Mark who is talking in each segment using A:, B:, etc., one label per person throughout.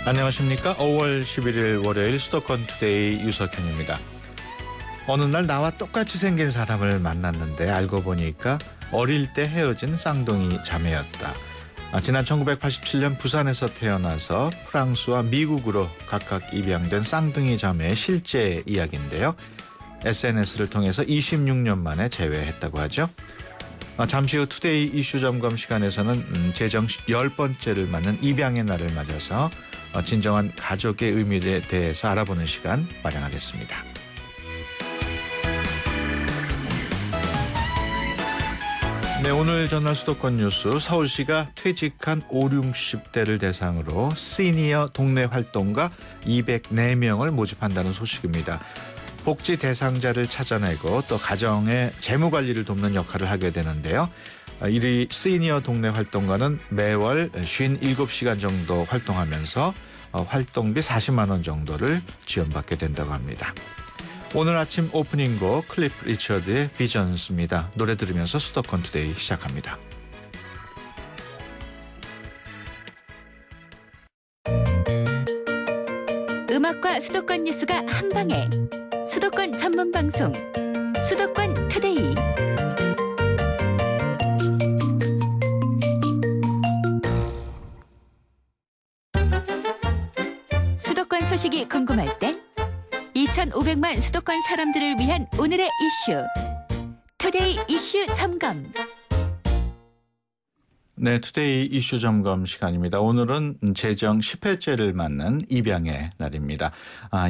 A: 안녕하십니까. 5월 11일 월요일 수도권 투데이 유석현입니다. 어느 날 나와 똑같이 생긴 사람을 만났는데 알고 보니까 어릴 때 헤어진 쌍둥이 자매였다. 지난 1987년 부산에서 태어나서 프랑스와 미국으로 각각 입양된 쌍둥이 자매의 실제 이야기인데요. SNS를 통해서 26년 만에 재회했다고 하죠. 잠시 후 투데이 이슈 점검 시간에서는 제정 10번째를 맞는 입양의 날을 맞아서 진정한 가족의 의미에 대해서 알아보는 시간 마련하겠습니다. 네, 오늘 전날 수도권 뉴스. 서울시가 퇴직한 5, 60대를 대상으로 시니어 동네 활동가 204명을 모집한다는 소식입니다. 복지 대상자를 찾아내고 또 가정의 재무관리를 돕는 역할을 하게 되는데요. 이 시니어 동네 활동가는 매월 57시간 정도 활동하면서 활동비 40만 원 정도를 지원받게 된다고 합니다. 오늘 아침 오프닝곡 클리프 리처드의 비전스입니다. 노래 들으면서 수도권 투데이 시작합니다.
B: 음악과 수도권 뉴스가 한방에 수도권 전문 방송 수도권 투데이. 수도권 소식이 궁금할 땐 2,500만 수도권 사람들을 위한 오늘의 이슈 투데이 이슈 점검.
A: 네, 투데이 이슈 점검 시간입니다. 오늘은 제정 10회째를 맞는 입양의 날입니다.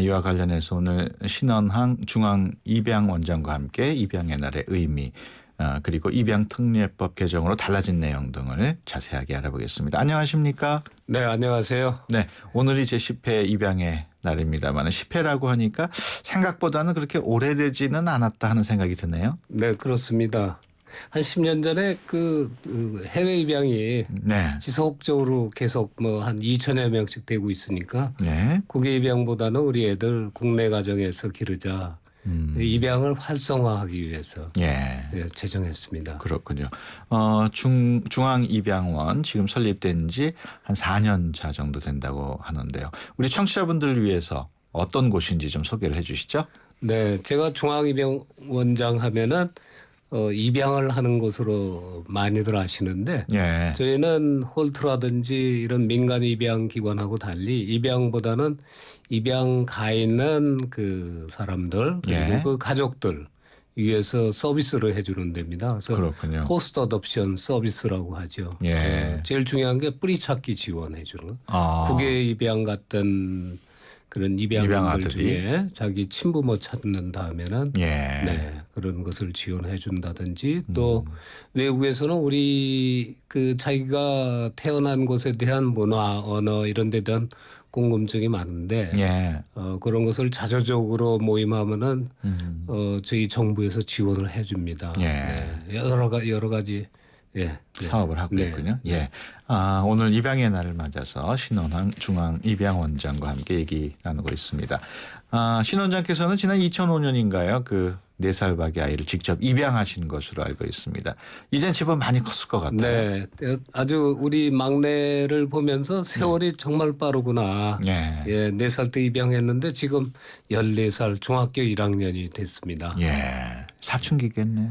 A: 이와 관련해서 오늘 신원항 중앙입양원장과 함께 입양의 날의 의미, 그리고 입양특례법 개정으로 달라진 내용 등을 자세하게 알아보겠습니다. 안녕하십니까?
C: 네, 안녕하세요.
A: 네, 오늘이 제 10회 입양의 날입니다만 10회라고 하니까 생각보다는 그렇게 오래되지는 않았다 하는 생각이 드네요.
C: 네, 그렇습니다. 한 10년 전에 그 해외 입양이
A: 네.
C: 지속적으로 계속 뭐 한 2천여 명씩 되고 있으니까
A: 네.
C: 국외 입양보다는 우리 애들 국내 가정에서 기르자. 입양을 활성화하기 위해서
A: 예.
C: 제정했습니다.
A: 그렇군요. 중앙입양원 지금 설립된 지 한 4년 차 정도 된다고 하는데요. 우리 청취자분들을 위해서 어떤 곳인지 좀 소개를 해 주시죠.
C: 네, 제가 중앙입양원장 하면은 입양을 하는 곳으로 많이들 아시는데
A: 예.
C: 저희는 홀트라든지 이런 민간 입양 기관하고 달리 입양보다는 입양 가 있는 그 사람들 그리고
A: 예.
C: 그 가족들 위해서 서비스를 해주는 데입니다. 그래서
A: 그렇군요.
C: 포스트 어덥션 서비스라고 하죠.
A: 예.
C: 제일 중요한 게 뿌리찾기 지원해주는 국외 입양 같은 그런 입양들
A: 입양아들이.
C: 중에 자기 친부모 찾는다면은
A: 예.
C: 네, 그런 것을 지원해 준다든지 또 외국에서는 우리 그 자기가 태어난 곳에 대한 문화, 언어 이런 데 대한 궁금증이 많은데
A: 예.
C: 그런 것을 자조적으로 모임하면은 저희 정부에서 지원을 해 줍니다.
A: 예.
C: 네, 여러 가지
A: 사업을 하고
C: 네.
A: 있군요. 예. 오늘 입양의 날을 맞아서 신원항 중앙입양원장과 함께 얘기 나누고 있습니다. 신 원장께서는 지난 2005년인가요? 그 4살 박의 아이를 직접 입양하신 것으로 알고 있습니다. 이젠 제법 많이 컸을 것 같아요.
C: 네, 아주 우리 막내를 보면서 세월이 정말 빠르구나.
A: 예.
C: 예, 4살 때 입양했는데 지금 14살 중학교 1학년이 됐습니다.
A: 예. 사춘기겠네요.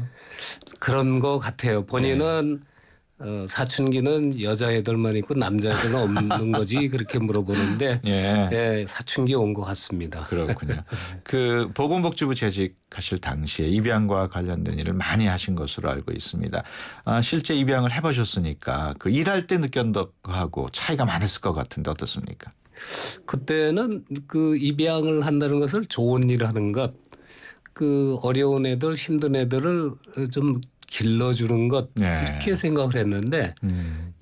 C: 그런 거 같아요. 본인은 사춘기는 여자애들만 있고 남자애들은 없는 거지 그렇게 물어보는데
A: 예.
C: 예, 사춘기 온 것 같습니다.
A: 그렇군요. 그 보건복지부 재직하실 당시에 입양과 관련된 일을 많이 하신 것으로 알고 있습니다. 실제 입양을 해보셨으니까 그 일할 때 느꼈던 거하고 차이가 많았을 것 같은데 어떻습니까?
C: 그때는 그 입양을 한다는 것을 좋은 일을 하는 것, 그 어려운 애들, 힘든 애들을 좀 길러주는 것
A: 네.
C: 이렇게 생각을 했는데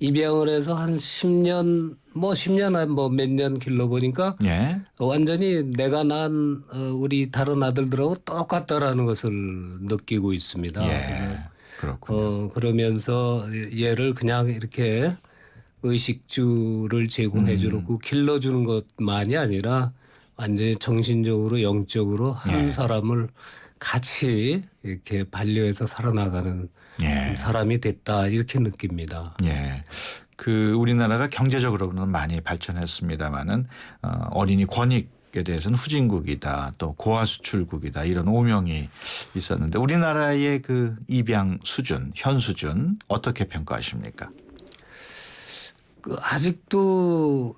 C: 입양을 해서 한 10년 몇 년 길러보니까
A: 예.
C: 완전히 내가 낳은 우리 다른 아들들하고 똑같다라는 것을 느끼고 있습니다.
A: 예. 그렇군요.
C: 그러면서 얘를 그냥 이렇게 의식주를 제공해 주고 길러주는 것만이 아니라 완전히 정신적으로 영적으로 한
A: 예.
C: 사람을 같이 이렇게 반려해서 살아나가는
A: 예.
C: 사람이 됐다 이렇게 느낍니다.
A: 예. 그 우리나라가 경제적으로는 많이 발전했습니다마는 어린이 권익에 대해서는 후진국이다, 또 고아 수출국이다 이런 오명이 있었는데 우리나라의 그 입양 수준, 현 수준 어떻게 평가하십니까?
C: 그 아직도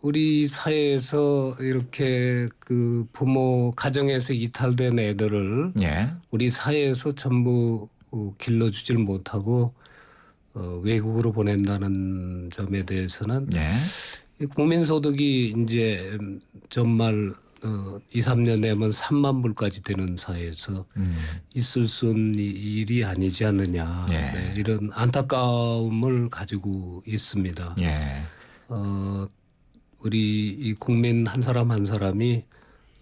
C: 우리 사회에서 이렇게 그 부모 가정에서 이탈된 애들을
A: 예.
C: 우리 사회에서 전부 길러주질 못하고 외국으로 보낸다는 점에 대해서는
A: 예.
C: 국민소득이 이제 정말 2, 3년 내면 3만 불까지 되는 사회에서 있을 수 있는 일이 아니지 않느냐.
A: 예.
C: 네, 이런 안타까움을 가지고 있습니다.
A: 예.
C: 우리 이 국민 한 사람 한 사람이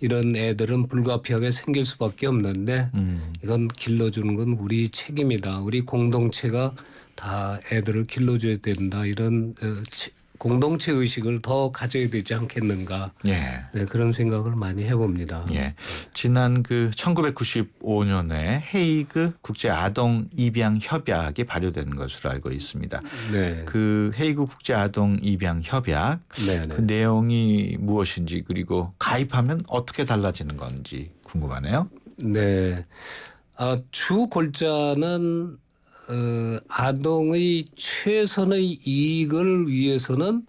C: 이런 애들은 불가피하게 생길 수밖에 없는데 이건 길러주는 건 우리 책임이다. 우리 공동체가 다 애들을 길러줘야 된다. 이런 공동체 의식을 더 가져야 되지 않겠는가.
A: 예.
C: 네, 그런 생각을 많이 해봅니다.
A: 예. 지난 그 1995년에 헤이그 국제 아동 입양 협약이 발효된 것으로 알고 있습니다.
C: 네.
A: 그 헤이그 국제 아동 입양 협약
C: 네,
A: 그
C: 네.
A: 내용이 무엇인지 그리고 가입하면 어떻게 달라지는 건지 궁금하네요.
C: 네. 주 골자는 아동의 최선의 이익을 위해서는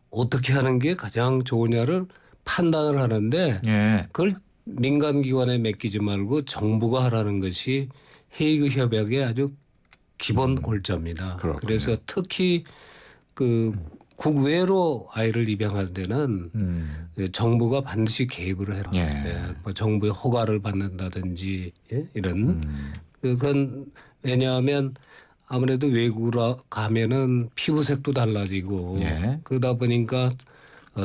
C: 어떻게 하는 게 가장 좋으냐를 판단을 하는데
A: 예.
C: 그걸 민간기관에 맡기지 말고 정부가 하라는 것이 헤이그 협약의 아주 기본 골자입니다.
A: 그렇군요.
C: 그래서 특히 그 국외로 아이를 입양할 때는 정부가 반드시 개입을 해라.
A: 예.
C: 뭐 정부의 허가를 받는다든지 이런 그건 왜냐하면 아무래도 외국으로 가면은 피부색도 달라지고
A: 예.
C: 그러다 보니까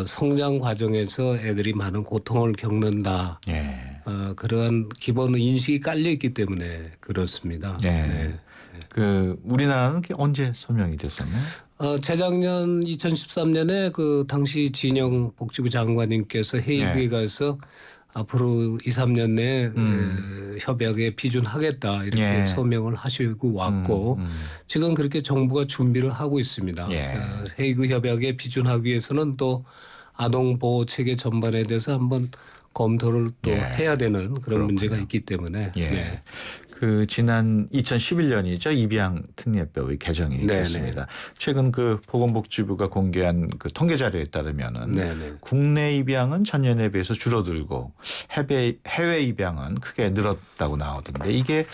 C: 성장 과정에서 애들이 많은 고통을 겪는다.
A: 예.
C: 그러한 기본 인식이 깔려 있기 때문에 그렇습니다.
A: 예.
C: 네.
A: 그 우리나라는 그게 언제 서명이 됐었나요?
C: 재작년 2013년에 그 당시 진영 복지부 장관님께서 헤이그에 가서 앞으로 2, 3년 내에 협약에 비준하겠다 이렇게
A: 예.
C: 서명을 하시고 왔고 지금 그렇게 정부가 준비를 하고 있습니다.
A: 예.
C: 헤이그 협약에 비준하기 위해서는 또 아동 보호 체계 전반에 대해서 한번 검토를 또
A: 예.
C: 해야 되는 그런
A: 그렇군요.
C: 문제가 있기 때문에
A: 예.
C: 네.
A: 그 지난 2011년이죠. 입양 특례법의 개정이
C: 네네.
A: 됐습니다. 최근 그 보건복지부가 공개한 그 통계 자료에 따르면은
C: 네네.
A: 국내 입양은 전년에 비해서 줄어들고 해외 입양은 크게 늘었다고 나오던데 이게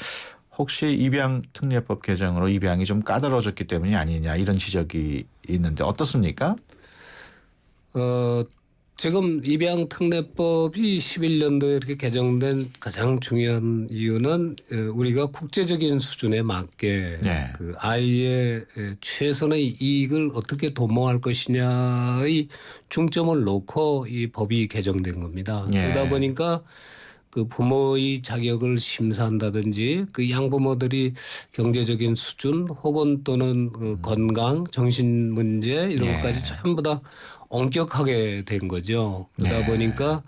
A: 혹시 입양 특례법 개정으로 입양이 좀 까다로워졌기 때문이 아니냐 이런 지적이 있는데 어떻습니까?
C: 지금 입양 특례법이 11년도에 이렇게 개정된 가장 중요한 이유는 우리가 국제적인 수준에 맞게
A: 네.
C: 그 아이의 최선의 이익을 어떻게 도모할 것이냐의 중점을 놓고 이 법이 개정된 겁니다.
A: 네.
C: 그러다 보니까 그 부모의 자격을 심사한다든지 그 양부모들이 경제적인 수준 혹은 또는 그 건강, 정신 문제 이런
A: 네.
C: 것까지 전부 다 엄격하게 된 거죠. 그러다
A: 네.
C: 보니까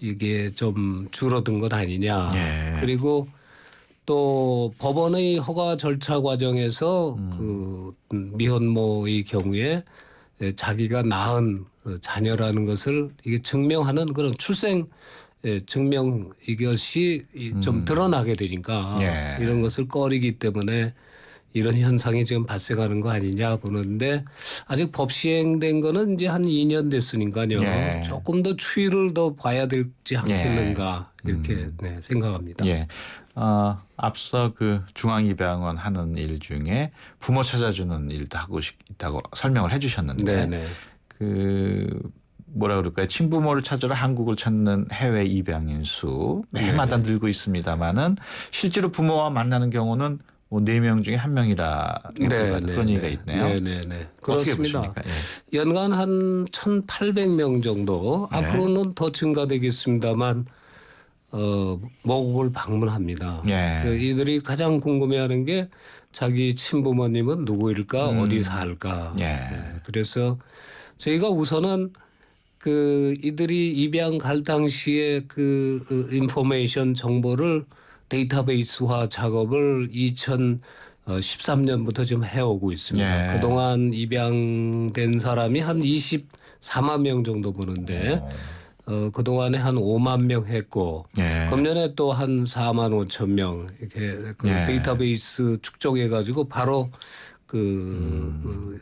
C: 이게 좀 줄어든 것 아니냐.
A: 네.
C: 그리고 또 법원의 허가 절차 과정에서 그 미혼모의 경우에 자기가 낳은 자녀라는 것을 이게 증명하는 그런 출생 증명 이것이 좀 드러나게 되니까
A: 예.
C: 이런 것을 꺼리기 때문에 이런 현상이 지금 발생하는 거 아니냐 보는데 아직 법 시행된 거는 이제 한 2년 됐으니까요.
A: 예.
C: 조금 더 추이를 더 봐야 되지 않겠는가 이렇게 네, 생각합니다.
A: 예. 앞서 그 중앙입양원 하는 일 중에 부모 찾아주는 일도 하고 있다고 설명을 해주셨는데
C: 네네.
A: 그 뭐라 그럴까요? 친부모를 찾으러 한국을 찾는 해외 입양인 수 매해마다 늘고 있습니다만은 실제로 부모와 만나는 경우는 뭐 4명 중에 1명이라 그런 얘기가 있네요.
C: 네네네.
A: 어떻게
C: 그렇습니다.
A: 보십니까? 예.
C: 연간 한 1,800명 정도
A: 네.
C: 앞으로는 더 증가되겠습니다만 모국을 방문합니다.
A: 예.
C: 그 이들이 가장 궁금해하는 게 자기 친부모님은 누구일까, 어디 살까.
A: 예.
C: 네. 그래서 저희가 우선은 그 이들이 입양 갈 당시에 그 인포메이션 정보를 데이터베이스화 작업을 13년부터 지금 해오고 있습니다.
A: 예.
C: 그동안 입양된 사람이 한 24만 명 정도 보는데 그동안에 한 5만 명 했고
A: 예.
C: 금년에 또 한 4만 5천 명 이렇게 그
A: 예.
C: 데이터베이스 축적해 가지고 바로 그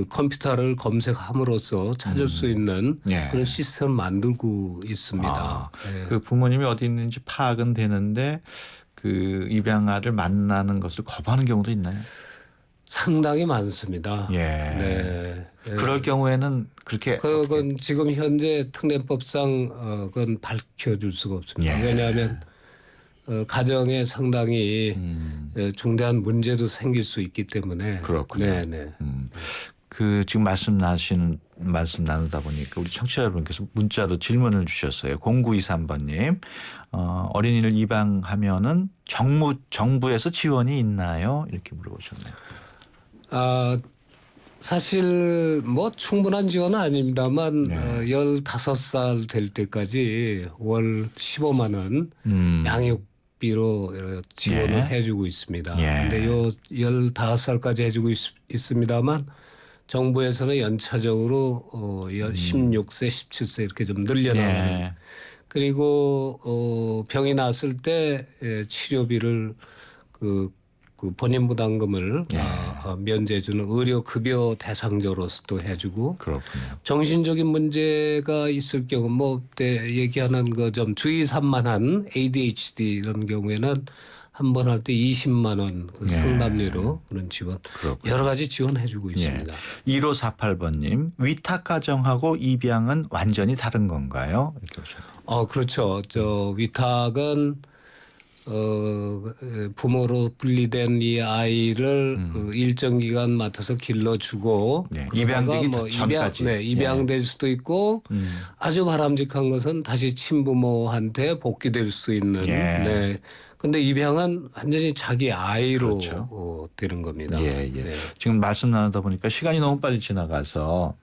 C: 컴퓨터를 검색함으로써 찾을 수 있는
A: 예.
C: 그런 시스템을 만들고 있습니다.
A: 아,
C: 예.
A: 그 부모님이 어디 있는지 파악은 되는데 그 입양아를 만나는 것을 거부하는 경우도 있나요?
C: 상당히 많습니다.
A: 예.
C: 네. 예.
A: 그럴 경우에는 그렇게
C: 그건 지금 현재 특례법상 그건 밝혀줄 수가 없습니다.
A: 예.
C: 왜냐하면 가정에 상당히 중대한 문제도 생길 수 있기 때문에.
A: 그렇군요.
C: 네네.
A: 그 지금 말씀 나누다 보니까 우리 청취자 여러분께서 문자로 질문을 주셨어요. 0923번님 어린이를 입양하면은 정부에서 지원이 있나요? 이렇게 물어보셨네요.
C: 사실 뭐 충분한 지원은 아닙니다만
A: 네.
C: 15살 될 때까지 월 15만 원 양육비로 지원을
A: 예.
C: 해주고 있습니다.
A: 예.
C: 근데 요 15살까지 해주고 있습니다만 정부에서는 연차적으로 16세, 17세 이렇게 좀 늘려나가는.
A: 예.
C: 그리고 병이 났을 때 치료비를 그 본인 부담금을 면제해주는 의료급여 대상자로서도 해주고
A: 그렇군요.
C: 정신적인 문제가 있을 경우 뭐 그때 얘기하는 거 좀 주의 산만한 ADHD 이런 경우에는 한 번 할 때 20만 원 그
A: 예.
C: 상담료로 그런 지원
A: 그렇군요.
C: 여러 가지 지원해주고 있습니다.
A: 1548번님 위탁 가정하고 입양은 완전히 다른 건가요? 이렇게 보셨네요.
C: 그렇죠. 저 위탁은 부모로 분리된 이 아이를 일정 기간 맡아서 길러주고
A: 네,
C: 그러다가
A: 입양되기 전까지.
C: 입양될 수도 있고 아주 바람직한 것은 다시 친부모한테 복귀될 수 있는.
A: 예.
C: 네. 근데 입양은 완전히 자기 아이로
A: 그렇죠.
C: 되는 겁니다.
A: 예.
C: 네.
A: 지금 말씀 나누다 보니까 시간이 너무 빨리 지나가서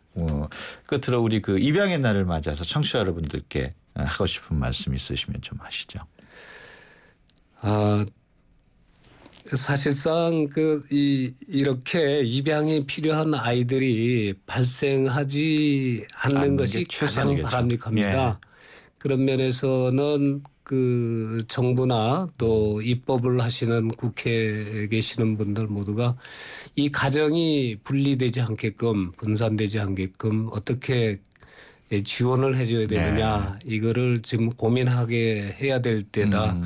A: 끝으로 우리 그 입양의 날을 맞아서 청취자 여러분들께 하고 싶은 말씀 있으시면 좀 하시죠.
C: 사실상 이렇게 입양이 필요한 아이들이 발생하지 않는 것이
A: 게
C: 가장
A: 최선이겠죠.
C: 바람직합니다.
A: 예.
C: 그런 면에서는 그 정부나 또 입법을 하시는 국회에 계시는 분들 모두가 이 가정이 분리되지 않게끔 분산되지 않게끔 어떻게 지원을 해줘야 되느냐 이거를 지금 고민하게 해야 될 때다.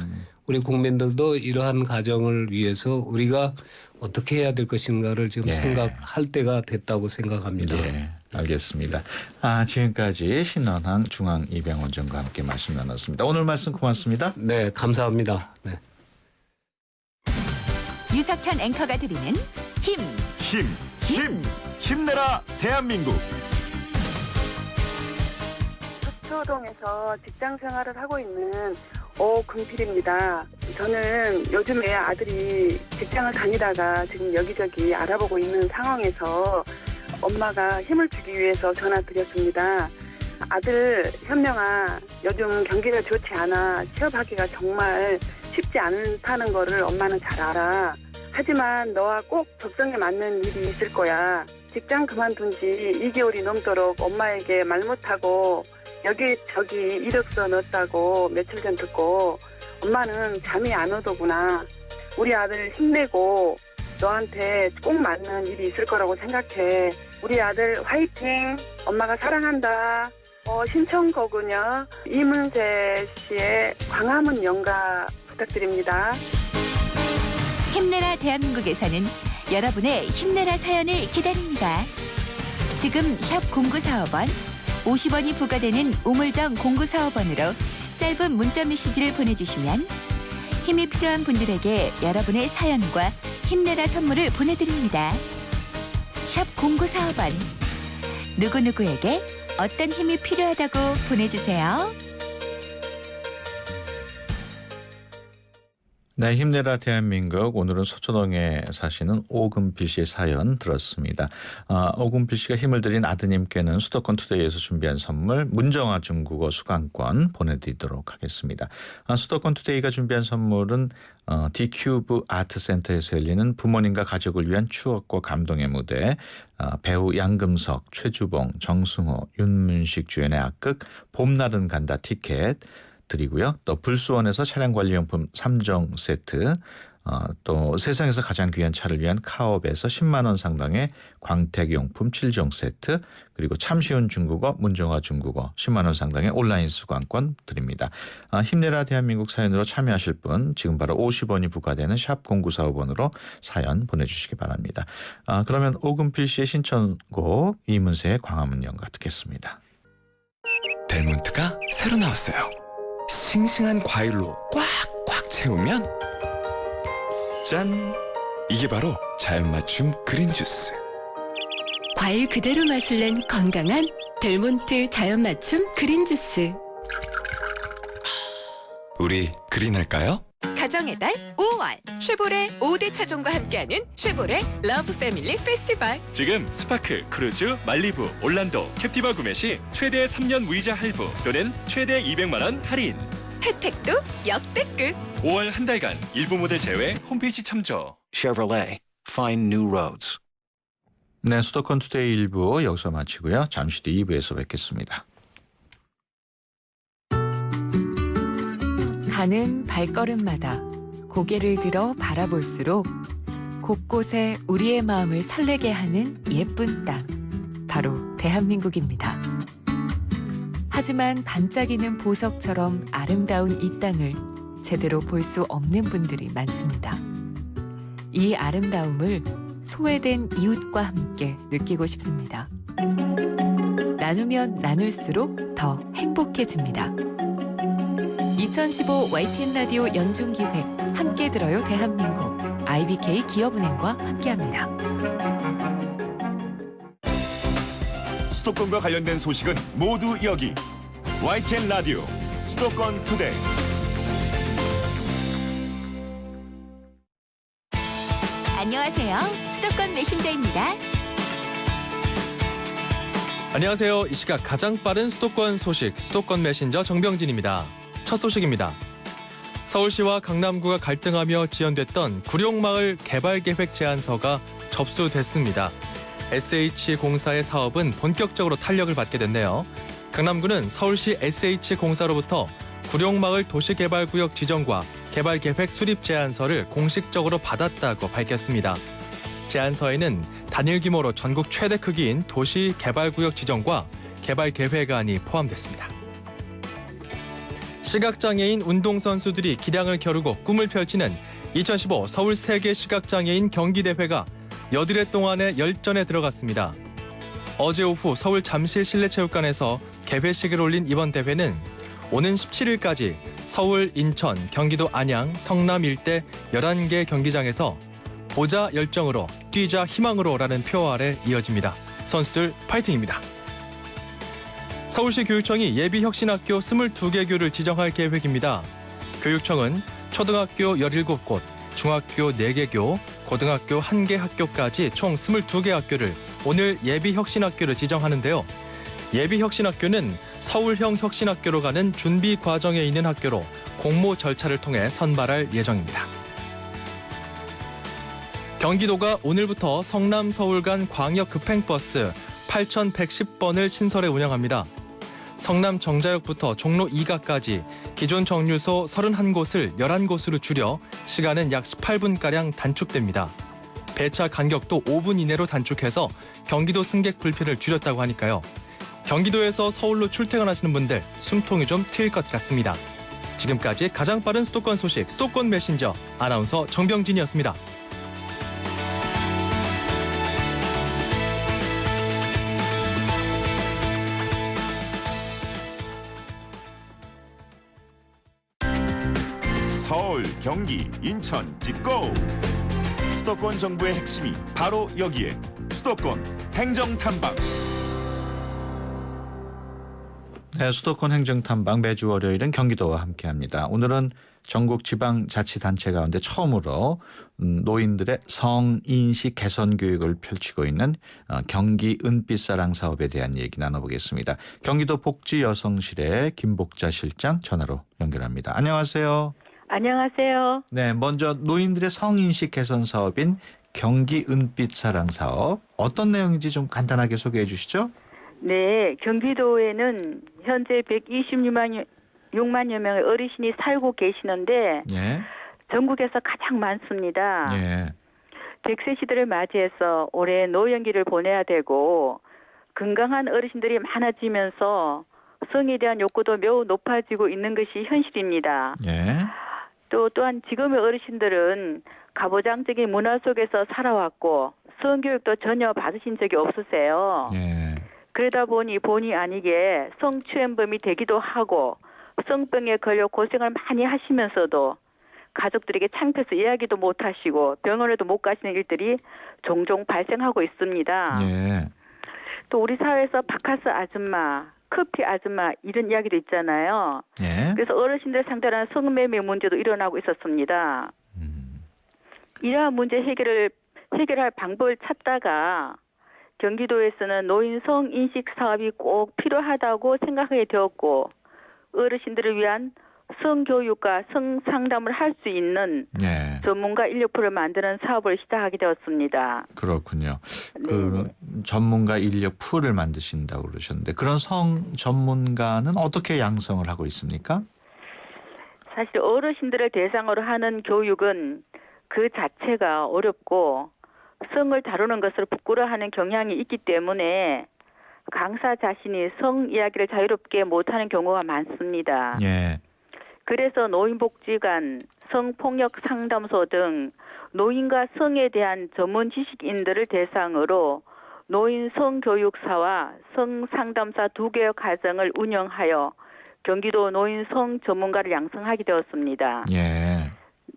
C: 우리 국민들도 이러한 가정을 위해서 우리가 어떻게 해야 될 것인가를 지금 생각할 때가 됐다고 생각합니다.
A: 네, 알겠습니다. 지금까지 신원항 중앙입양원장과 함께 말씀 나눴습니다. 오늘 말씀 고맙습니다.
C: 네, 감사합니다. 네.
B: 유석현 앵커가 드리는
D: 힘내라 대한민국.
E: 서초동에서 직장 생활을 하고 있는 오금필입니다. 저는 요즘에 아들이 직장을 다니다가 지금 여기저기 알아보고 있는 상황에서 엄마가 힘을 주기 위해서 전화 드렸습니다. 아들 현명아, 요즘 경기가 좋지 않아. 취업하기가 정말 쉽지 않다는 거를 엄마는 잘 알아. 하지만 너와 꼭 적성에 맞는 일이 있을 거야. 직장 그만둔 지 2개월이 넘도록 엄마에게 말 못하고 여기저기 이력서 넣었다고 며칠 전 듣고 엄마는 잠이 안 오더구나. 우리 아들 힘내고 너한테 꼭 맞는 일이 있을 거라고 생각해. 우리 아들 화이팅. 엄마가 사랑한다. 신청곡은요. 이문세 씨의 광화문 연가 부탁드립니다.
B: 힘내라 대한민국에서는 여러분의 힘내라 사연을 기다립니다. 지금 샵 0945번 50원이 부과되는 우물정 0945번으로 짧은 문자 메시지를 보내주시면 힘이 필요한 분들에게 여러분의 사연과 힘내라 선물을 보내드립니다. 샵 0945번 누구누구에게 어떤 힘이 필요하다고 보내주세요.
A: 네, 힘내라 대한민국. 오늘은 서초동에 사시는 오금필 씨의 사연 들었습니다. 오금필 씨가 힘을 들인 아드님께는 수도권 투데이에서 준비한 선물 문정아 중국어 수강권 보내드리도록 하겠습니다. 수도권 투데이가 준비한 선물은 디큐브 아트센터에서 열리는 부모님과 가족을 위한 추억과 감동의 무대, 배우 양금석, 최주봉, 정승호, 윤문식 주연의 악극 봄날은 간다 티켓 드리고요. 또 불수원에서 차량관리용품 3종 세트, 또 세상에서 가장 귀한 차를 위한 카옵에서 10만 원 상당의 광택용품 7종 세트, 그리고 참 쉬운 중국어 문정아 중국어 10만 원 상당의 온라인 수강권 드립니다. 힘내라 대한민국 사연으로 참여하실 분 지금 바로 50원이 부과되는 샵 0945번으로 사연 보내주시기 바랍니다. 그러면 오금필 씨의 신청곡 이문세의 광화문 연가 듣겠습니다.
F: 델몬트가 새로 나왔어요. 싱싱한 과일로 꽉꽉 채우면 짠! 이게 바로 자연 맞춤 그린 주스.
G: 과일 그대로 맛을 낸 건강한 델몬트 자연 맞춤 그린 주스.
F: 우리 그린할까요?
G: 가정의 달 5월 쉐보레 5대 차종과 함께하는 쉐보레 러브 패밀리 페스티벌.
D: 지금 스파크, 크루즈, 말리부, 올란도, 캡티바 구매 시 최대 3년 무이자 할부 또는 최대 200만 원 할인.
G: 혜택도 역대급.
D: 5월 한 달간 일부 모델 제외 홈페이지 참조.
H: Chevrolet, find new roads.
A: 네, 수도권 투데이 1부 여기서 마치고요. 잠시 뒤 2부에서 뵙겠습니다.
B: 가는 발걸음마다 고개를 들어 바라볼수록 곳곳에 우리의 마음을 설레게 하는 예쁜 땅, 바로 대한민국입니다. 하지만 반짝이는 보석처럼 아름다운 이 땅을 제대로 볼 수 없는 분들이 많습니다. 이 아름다움을 소외된 이웃과 함께 느끼고 싶습니다. 나누면 나눌수록 더 행복해집니다. 2015 YTN 라디오 연중기획 함께 들어요 대한민국, IBK 기업은행과 함께합니다.
D: 수도권과 관련된 소식은 모두 여기. YTN 라디오 수도권 투데이.
B: 안녕하세요. 수도권 메신저입니다.
I: 안녕하세요. 이 시각 가장 빠른 수도권 소식, 수도권 메신저 정병진입니다. 첫 소식입니다. 서울시와 강남구가 갈등하며 지연됐던 구룡마을 개발계획 제안서가 접수됐습니다. SH공사의 사업은 본격적으로 탄력을 받게 됐네요. 강남구는 서울시 SH공사로부터 구룡마을 도시개발구역 지정과 개발계획 수립 제안서를 공식적으로 받았다고 밝혔습니다. 제안서에는 단일 규모로 전국 최대 크기인 도시개발구역 지정과 개발계획안이 포함됐습니다. 시각장애인 운동선수들이 기량을 겨루고 꿈을 펼치는 2015 서울 세계 시각장애인 경기대회가 여드레 동안의 열전에 들어갔습니다. 어제 오후 서울 잠실 실내체육관에서 개회식을 올린 이번 대회는 오는 17일까지 서울, 인천, 경기도 안양, 성남 일대 11개 경기장에서 보자 열정으로 뛰자 희망으로라는 표 아래 이어집니다. 선수들 파이팅입니다. 서울시 교육청이 예비혁신학교 22개 교를 지정할 계획입니다. 교육청은 초등학교 17곳, 중학교 4개 교, 고등학교 1개 학교까지 총 22개 학교를 오늘 예비혁신학교를 지정하는데요. 예비혁신학교는 서울형 혁신학교로 가는 준비 과정에 있는 학교로 공모 절차를 통해 선발할 예정입니다. 경기도가 오늘부터 성남 서울 간 광역 급행버스 8110번을 신설해 운영합니다. 성남 정자역부터 종로 2가까지 기존 정류소 31곳을 11곳으로 줄여 시간은 약 18분가량 단축됩니다. 배차 간격도 5분 이내로 단축해서 경기도 승객 불편을 줄였다고 하니까요. 경기도에서 서울로 출퇴근하시는 분들 숨통이 좀 트일 것 같습니다. 지금까지 가장 빠른 수도권 소식, 수도권 메신저 아나운서 정병진이었습니다.
D: 서울, 경기, 인천 찍고! 수도권 정부의 핵심이 바로 여기에. 수도권 행정탐방.
A: 네, 수도권 행정탐방 매주 월요일은 경기도와 함께합니다. 오늘은 전국 지방자치단체 가운데 처음으로 노인들의 성인식 개선 교육을 펼치고 있는 경기 은빛사랑 사업에 대한 얘기 나눠보겠습니다. 경기도 복지여성실의 김복자 실장 전화로 연결합니다. 안녕하세요.
E: 안녕하세요.
A: 네, 먼저 노인들의 성인식 개선 사업인 경기 은빛사랑 사업 어떤 내용인지 좀 간단하게 소개해 주시죠.
E: 네, 경기도에는 현재 126만여 명의 어르신이 살고 계시는데
A: 예.
E: 전국에서 가장 많습니다.
A: 예.
E: 100세 시대를 맞이해서 올해 노년기를 보내야 되고 건강한 어르신들이 많아지면서 성에 대한 욕구도 매우 높아지고 있는 것이 현실입니다.
A: 예.
E: 또한 지금의 어르신들은 가부장적인 문화 속에서 살아왔고 성교육도 전혀 받으신 적이 없으세요.
A: 예.
E: 그러다 보니 본의 아니게 성추행범이 되기도 하고 성병에 걸려 고생을 많이 하시면서도 가족들에게 창피해서 이야기도 못 하시고 병원에도 못 가시는 일들이 종종 발생하고 있습니다.
A: 예.
E: 또 우리 사회에서 바카스 아줌마, 커피 아줌마 이런 이야기도 있잖아요.
A: 예.
E: 그래서 어르신들 상대로 성매매 문제도 일어나고 있었습니다. 이러한 문제 해결할 방법을 찾다가 경기도에서는 노인 성인식 사업이 꼭 필요하다고 생각하게 되었고 어르신들을 위한 성교육과 성상담을 할 수 있는
A: 예.
E: 전문가 인력풀을 만드는 사업을 시작하게 되었습니다.
A: 그렇군요. 그 전문가 인력 풀을 만드신다고 그러셨는데 그런 성 전문가는 어떻게 양성을 하고 있습니까?
E: 사실 어르신들을 대상으로 하는 교육은 그 자체가 어렵고 성을 다루는 것을 부끄러워하는 경향이 있기 때문에 강사 자신이 성 이야기를 자유롭게 못하는 경우가 많습니다.
A: 예.
E: 그래서 노인복지관, 성폭력상담소 등 노인과 성에 대한 전문 지식인들을 대상으로 노인 성교육사와 성상담사 2개의 과정을 운영하여 경기도 노인 성 전문가를 양성하게 되었습니다.
A: 예.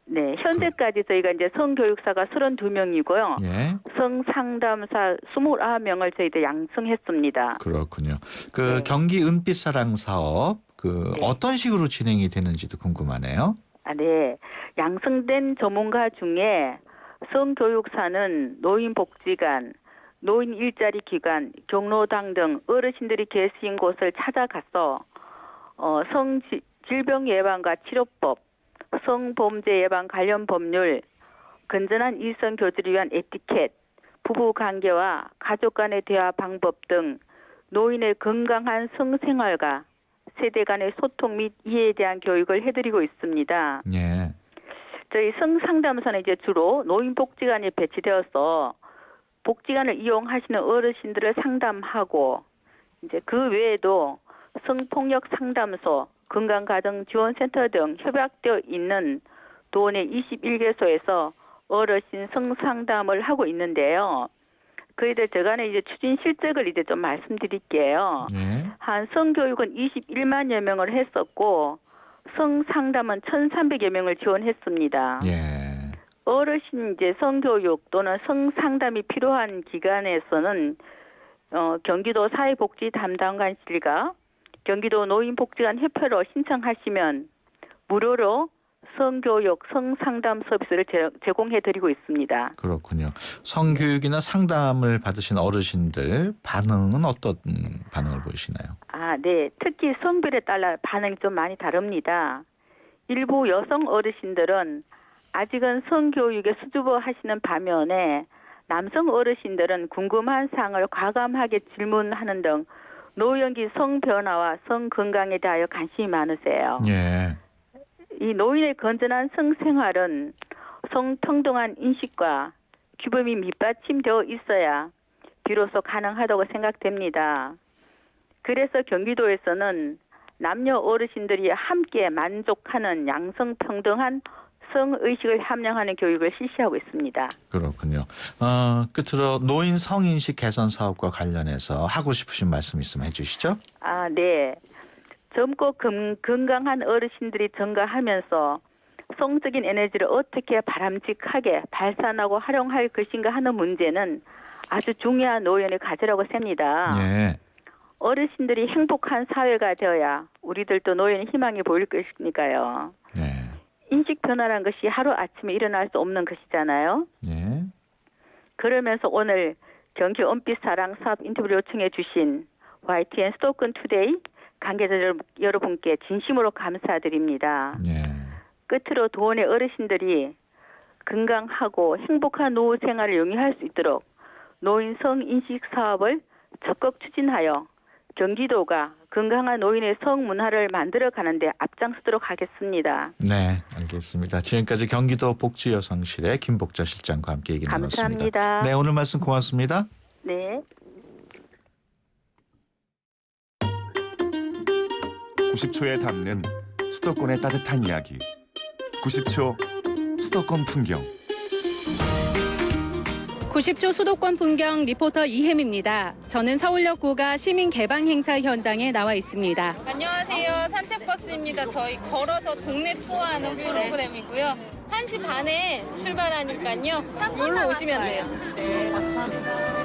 E: 네, 현재까지 저희가 이제 성교육사가 32명이고요.
A: 예.
E: 성상담사 29명을 저희들 양성했습니다.
A: 그렇군요. 그
E: 네.
A: 경기 은빛사랑 사업
E: 네.
A: 어떤 식으로 진행이 되는지도 궁금하네요.
E: 네. 양성된 전문가 중에 성교육사는 노인복지관, 노인 일자리 기관, 경로당 등 어르신들이 계신 곳을 찾아가서 질병 예방과 치료법, 성범죄 예방 관련 법률, 건전한 일선 교제를 위한 에티켓, 부부 관계와 가족 간의 대화 방법 등 노인의 건강한 성생활과 세대 간의 소통 및 이해에 대한 교육을 해드리고 있습니다.
A: 예.
E: 저희 성상담소는 이제 주로 노인복지관이 배치되어서 복지관을 이용하시는 어르신들을 상담하고 이제 그 외에도 성폭력 상담소, 건강가정지원센터 등 협약되어 있는 도내 21개소에서 어르신 성상담을 하고 있는데요. 그에 대해 저간에 이제 추진 실적을 이제 좀 말씀드릴게요.
A: 예.
E: 한 성교육은 21만여 명을 했었고 성상담은 1,300여 명을 지원했습니다.
A: 예.
E: 어르신 이제 성교육 또는 성상담이 필요한 기관에서는 경기도 사회복지 담당관실과 경기도 노인복지관 협회로 신청하시면 무료로 성교육, 성상담 서비스를 제공해드리고 있습니다.
A: 그렇군요. 성교육이나 상담을 받으신 어르신들 반응은 어떤 반응을 보이시나요?
E: 네. 특히 성별에 따라 반응이 좀 많이 다릅니다. 일부 여성 어르신들은 아직은 성교육에 수줍어하시는 반면에 남성 어르신들은 궁금한 사항을 과감하게 질문하는 등 노년기 성 변화와 성 건강에 대하여 관심이 많으세요.
A: 예.
E: 이 노인의 건전한 성생활은 성평등한 인식과 규범이 밑받침되어 있어야 비로소 가능하다고 생각됩니다. 그래서 경기도에서는 남녀 어르신들이 함께 만족하는 양성평등한 성의식을 함양하는 교육을 실시하고 있습니다.
A: 그렇군요. 끝으로 노인 성인식 개선 사업과 관련해서 하고 싶으신 말씀 있으면 해주시죠.
E: 네. 젊고 건강한 어르신들이 증가하면서 성적인 에너지를 어떻게 바람직하게 발산하고 활용할 것인가 하는 문제는 아주 중요한 노연의 과제라고 셉니다.
A: 예.
E: 어르신들이 행복한 사회가 되어야 우리들도 노인의 희망이 보일 것이니까요.
A: 네.
E: 인식 변화란 것이 하루아침에 일어날 수 없는 것이잖아요.
A: 네.
E: 그러면서 오늘 경기 은빛 사랑 사업 인터뷰를 요청해 주신 YTN 수도권 투데이 관계자 여러분께 진심으로 감사드립니다.
A: 네.
E: 끝으로 도원의 어르신들이 건강하고 행복한 노후 생활을 영위할 수 있도록 노인 성인식 사업을 적극 추진하여 경기도가 건강한 노인의 성문화를 만들어 가는데 앞장서도록 하겠습니다.
A: 네, 알겠습니다. 지금까지 경기도 복지여성실의 김복자 실장과 함께 얘기 나눴습니다.
E: 감사합니다.
A: 네, 오늘 말씀 고맙습니다.
E: 네.
F: 90초에 담는 수도권의 따뜻한 이야기. 90초 수도권 풍경.
J: 90초 수도권 풍경 리포터 이혜미입니다. 저는 서울역 고가 시민 개방 행사 현장에 나와 있습니다.
K: 안녕하세요. 산책버스입니다. 저희 걸어서 동네 투어하는 프로그램이고요. 1시 반에 출발하니까요. 여기로 오시면 돼요. 네, 감사합니다.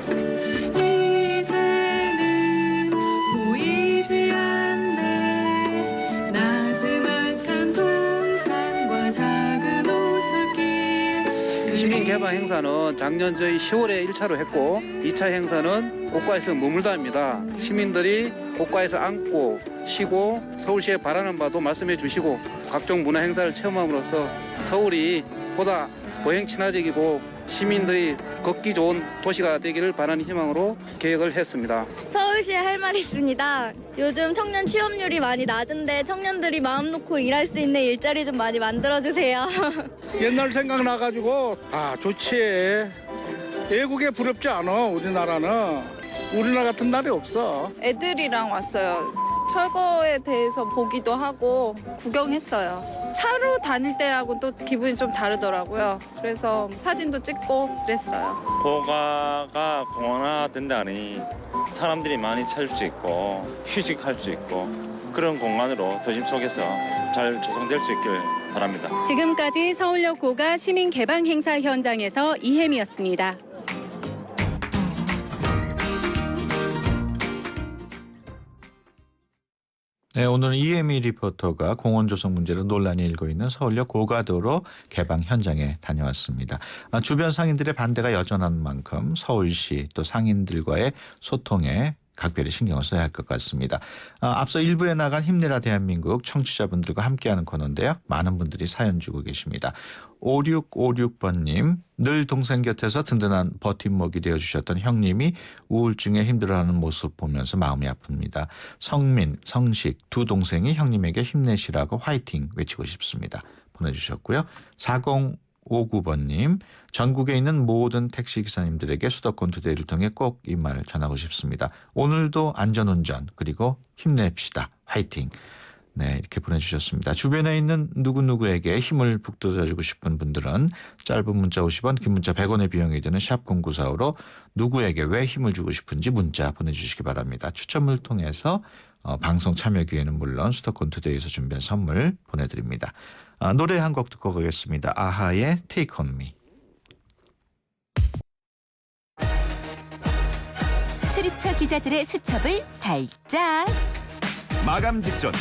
L: 이제는 보이지 않네. 나지막한 동산과 작은 오솔길.
M: 시민 개방 행사는 작년 저희 10월에 1차로 했고 2차 행사는 고가에서 머물다입니다. 시민들이 고가에서 앉고 쉬고 서울시에 바라는 바도 말씀해 주시고 각종 문화 행사를 체험함으로써 서울이 보다 보행 친화적이고 시민들이 걷기 좋은 도시가 되기를 바라는 희망으로 계획을 했습니다.
K: 서울시에 할 말이 있습니다. 요즘 청년 취업률이 많이 낮은데 청년들이 마음 놓고 일할 수 있는 일자리 좀 많이 만들어주세요.
N: 옛날 생각나가지고 좋지. 외국에 부럽지 않아. 우리나라는. 우리나라 같은 날이 없어.
K: 애들이랑 왔어요. 철거에 대해서 보기도 하고 구경했어요. 차로 다닐 때하고 또 기분이 좀 다르더라고요. 그래서 사진도 찍고 그랬어요.
O: 고가가 공원화된다니 사람들이 많이 찾을 수 있고 휴식할 수 있고 그런 공간으로 도심 속에서 잘 조성될 수 있길 바랍니다.
J: 지금까지 서울역 고가 시민 개방 행사 현장에서 이혜미였습니다.
A: 네, 오늘은 이혜미 리포터가 공원 조성 문제로 논란이 일고 있는 서울역 고가도로 개방 현장에 다녀왔습니다. 주변 상인들의 반대가 여전한 만큼 서울시 또 상인들과의 소통에 각별히 신경을 써야 할 것 같습니다. 앞서 1부에 나간 힘내라 대한민국 청취자분들과 함께하는 코너인데요. 많은 분들이 사연 주고 계십니다. 5656번님, 늘 동생 곁에서 든든한 버팀목이 되어주셨던 형님이 우울증에 힘들어하는 모습 보면서 마음이 아픕니다. 성민, 성식 두 동생이 형님에게 힘내시라고 화이팅 외치고 싶습니다. 보내주셨고요. 4059번님, 전국에 있는 모든 택시기사님들에게 수도권 투데이를 통해 꼭 이 말 전하고 싶습니다. 오늘도 안전운전 그리고 힘냅시다. 화이팅. 네, 이렇게 보내주셨습니다. 주변에 있는 누구누구에게 힘을 북돋아주고 싶은 분들은 짧은 문자 50원, 긴 문자 100원의 비용이 드는 샵 0945로 누구에게 왜 힘을 주고 싶은지 문자 보내주시기 바랍니다. 추첨을 통해서 방송 참여 기회는 물론 수도권 투데이에서 준비한 선물 보내드립니다. 노래 한 곡 듣고 가겠습니다. 아하의 Take On Me.
B: 출입처 기자들의 수첩을 살짝
F: 마감 직전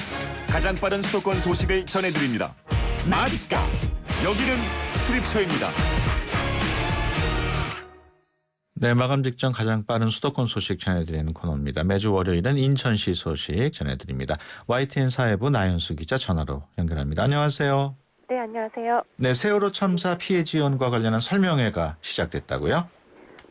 F: 가장 빠른 수도권 소식을 전해드립니다.
B: 맛있다.
F: 여기는 출입처입니다.
A: 네, 마감 직전 가장 빠른 수도권 소식 전해드리는 코너입니다. 매주 월요일은 인천시 소식 전해드립니다. YTN 사회부 나연수 기자 전화로 연결합니다. 안녕하세요.
E: 네, 안녕하세요.
A: 네, 세월호 참사 피해 지원과 관련한 설명회가 시작됐다고요?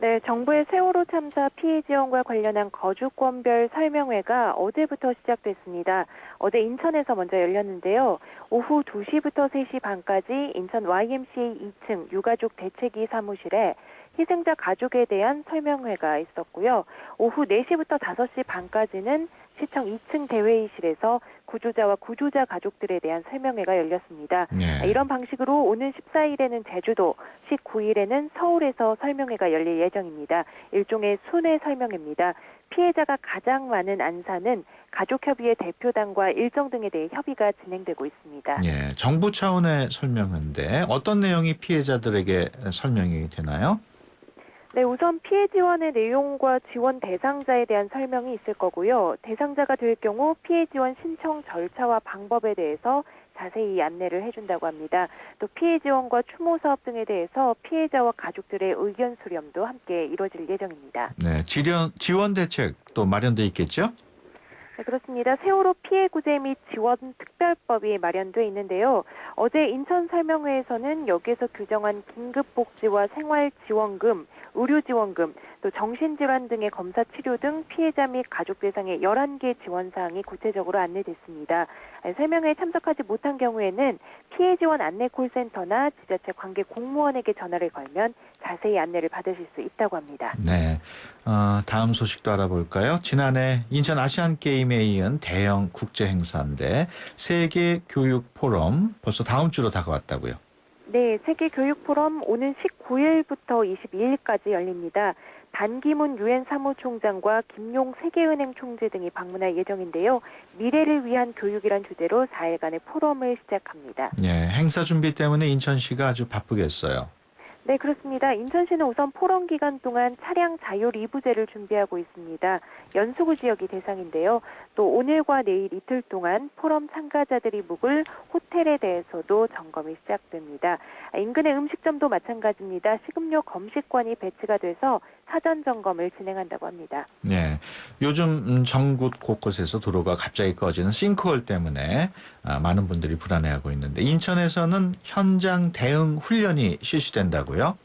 E: 네, 정부의 세월호 참사 피해 지원과 관련한 거주권별 설명회가 어제부터 시작됐습니다. 어제 인천에서 먼저 열렸는데요. 오후 2시부터 3시 반까지 인천 YMCA 2층 유가족 대책위 사무실에 희생자 가족에 대한 설명회가 있었고요. 오후 4시부터 5시 반까지는 시청 2층 대회의실에서 구조자와 구조자 가족들에 대한 설명회가 열렸습니다.
A: 네.
E: 이런 방식으로 오는 14일에는 제주도, 19일에는 서울에서 설명회가 열릴 예정입니다. 일종의 순회 설명회입니다. 피해자가 가장 많은 안산은 가족협의회 대표단과 일정 등에 대해 협의가 진행되고 있습니다.
A: 예, 정부 차원의 설명회인데 어떤 내용이 피해자들에게 설명이 되나요?
E: 네, 우선 피해 지원의 내용과 지원 대상자에 대한 설명이 있을 거고요. 대상자가 될 경우 피해 지원 신청 절차와 방법에 대해서 자세히 안내를 해준다고 합니다. 또 피해 지원과 추모 사업 등에 대해서 피해자와 가족들의 의견 수렴도 함께 이루어질 예정입니다.
A: 네, 지원 대책 또 마련돼 있겠죠?
E: 네, 그렇습니다. 세월호 피해 구제 및 지원 특별법이 마련돼 있는데요. 어제 인천 설명회에서는 여기에서 규정한 긴급복지와 생활지원금, 의료지원금, 또 정신질환 등의 검사 치료 등 피해자 및 가족 대상의 11개 지원 사항이 구체적으로 안내됐습니다. 설명회에 참석하지 못한 경우에는 피해 지원 안내 콜센터나 지자체 관계 공무원에게 전화를 걸면 자세히 안내를 받으실 수 있다고 합니다.
A: 네, 다음 소식도 알아볼까요? 지난해 인천 아시안게임에 이은 대형 국제 행사인데 세계 교육 포럼 벌써 다음 주로 다가왔다고요.
E: 네, 세계 교육 포럼 오는 19일부터 22일까지 열립니다. 반기문 유엔 사무총장과 김용 세계은행 총재 등이 방문할 예정인데요. 미래를 위한 교육이란 주제로 4일간의 포럼을 시작합니다.
A: 네, 행사 준비 때문에 인천시가 아주 바쁘겠어요.
E: 네, 그렇습니다. 인천시는 우선 포럼 기간 동안 차량 자율 리부제를 준비하고 있습니다. 연수구 지역이 대상인데요. 또 오늘과 내일 이틀 동안 포럼 참가자들이 묵을 호텔에 대해서도 점검이 시작됩니다. 인근의 음식점도 마찬가지입니다. 식음료 검식관이 배치가 돼서 사전 점검을 진행한다고 합니다.
A: 네, 요즘 전국 곳곳에서 도로가 갑자기 꺼지는 싱크홀 때문에 많은 분들이 불안해하고 있는데 인천에서는 현장 대응 훈련이 실시된다고요?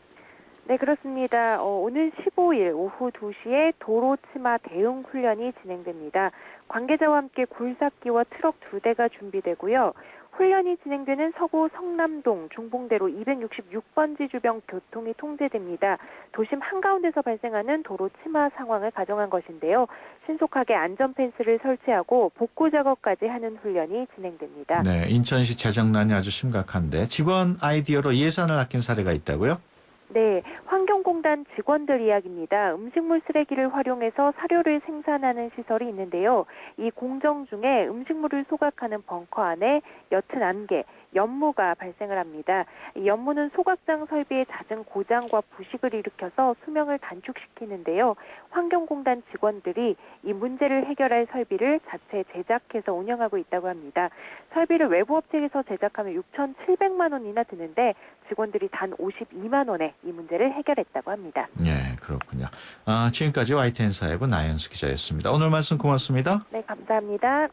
E: 네, 그렇습니다. 오늘 15일 오후 2시에 도로 치마 대응 훈련이 진행됩니다. 관계자와 함께 굴삭기와 트럭 2대가 준비되고요. 훈련이 진행되는 서구 성남동 중봉대로 266번지 주변 교통이 통제됩니다. 도심 한가운데서 발생하는 도로 침하 상황을 가정한 것인데요. 신속하게 안전 펜스를 설치하고 복구 작업까지 하는 훈련이 진행됩니다.
A: 네, 인천시 재정난이 아주 심각한데 직원 아이디어로 예산을 아낀 사례가 있다고요?
E: 네, 환경공단 직원들 이야기입니다. 음식물 쓰레기를 활용해서 사료를 생산하는 시설이 있는데요. 이 공정 중에 음식물을 소각하는 벙커 안에 옅은 안개, 연무가 발생을 합니다. 이 연무는 소각장 설비의 잦은 고장과 부식을 일으켜서 수명을 단축시키는데요. 환경공단 직원들이 이 문제를 해결할 설비를 자체 제작해서 운영하고 있다고 합니다. 설비를 외부 업체에서 제작하면 6,700만 원이나 드는데 직원들이 단 52만 원에 이 문제를 해결했다고 합니다.
A: 네, 그렇군요. 지금까지 YTN 사회부 나연수 기자였습니다. 오늘 말씀 고맙습니다.
E: 네, 감사합니다.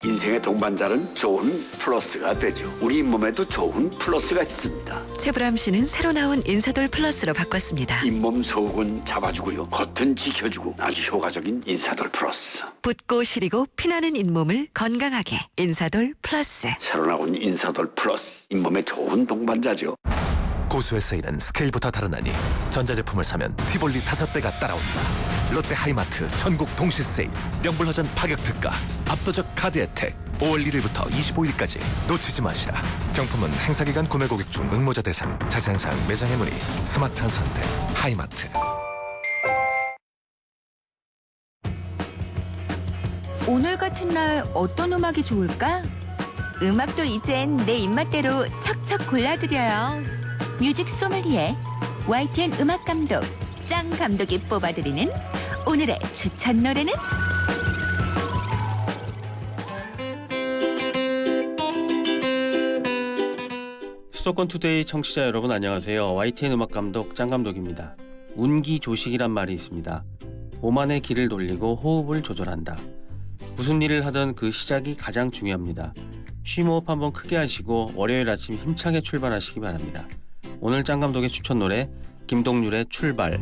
P: 인생의 동반자는 좋은 플러스가 되죠. 우리 몸에도 좋은 플러스가 있습니다.
B: 최불암 씨는 새로 나온 인사돌 플러스로 바꿨습니다.
P: 잇몸 속은 잡아주고요. 겉은 지켜주고 아주 효과적인 인사돌 플러스.
B: 붓고 시리고 피나는 잇몸을 건강하게 인사돌 플러스.
P: 새로 나온 인사돌 플러스. 잇몸에 좋은 동반자죠.
Q: 고수에서 일은 스케일부터 다르나니 전자제품을 사면 티볼리 5배가 따라온다. 롯데 하이마트 전국 동시 세일, 명불허전 파격 특가, 압도적 카드 혜택 5월 1일부터 25일까지 놓치지 마시라. 경품은 행사기간 구매 고객 중 응모자 대상. 자세한 사항 매장에 문의. 스마트한 선택 하이마트.
B: 오늘 같은 날 어떤 음악이 좋을까? 음악도 이젠 내 입맛대로 척척 골라드려요. 뮤직 소믈리에 YTN 음악 감독 짱 감독이 뽑아드리는 오늘의 추천 노래는?
R: 수도권 투데이 청취자 여러분 안녕하세요. YTN 음악 감독 짱 감독입니다. 운기조식이란 말이 있습니다. 오만의 길을 돌리고 호흡을 조절한다. 무슨 일을 하든 그 시작이 가장 중요합니다. 쉼호흡 한번 크게 하시고 월요일 아침 힘차게 출발하시기 바랍니다. 오늘 짱 감독의 추천 노래 김동률의 출발.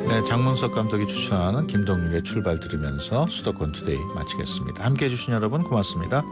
A: 네, 장문석 감독이 추천하는 김동률의 출발 들으면서 수도권 투데이 마치겠습니다. 함께해 주신 여러분 고맙습니다.